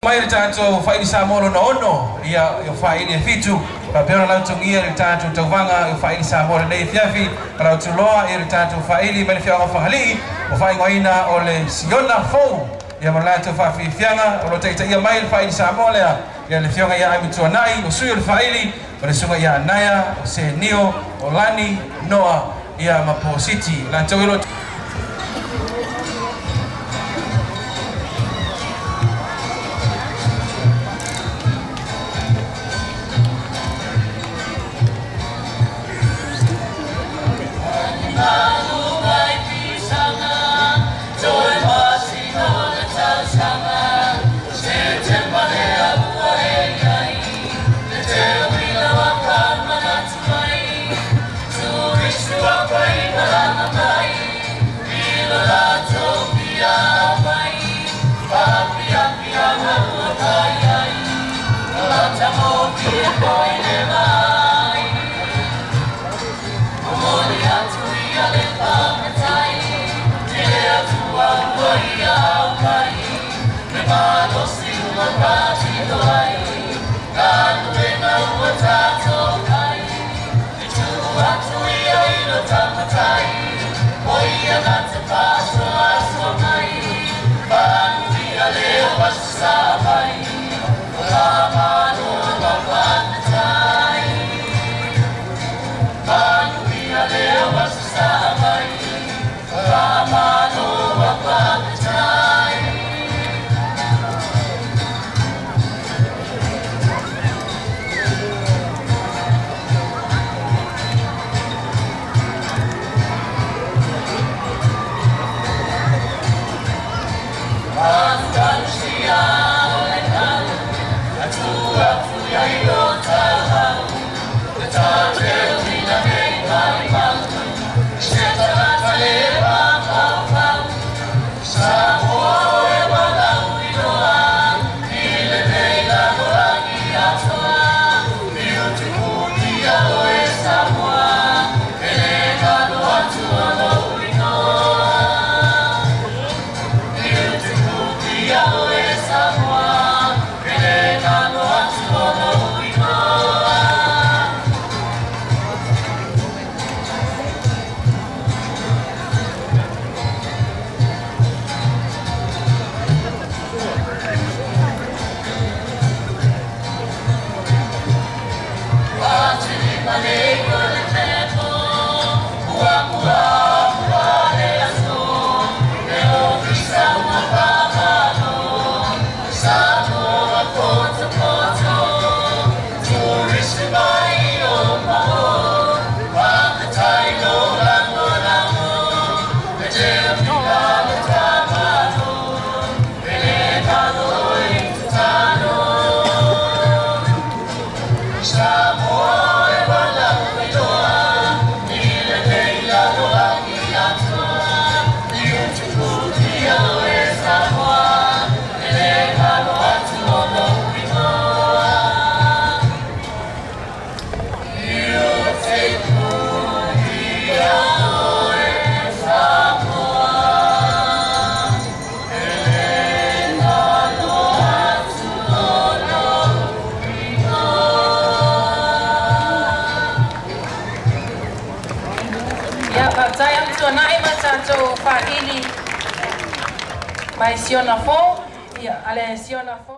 Mai tato faili Samoa no ono ia faili fitu papera la tungia tato tawanga faili Samoa nei fiafi para tuloa ia tato faili mai fia ofahali ofai ngoina ole siona fo ia malato fafi fianga ole taita ia mai faili Samoa ia le fianga ia mitu nai usuyo faili ole sunga ia naya se nio olani noa ia Mapo City la tawilo Faili mai siona fo, ia ale siona fo.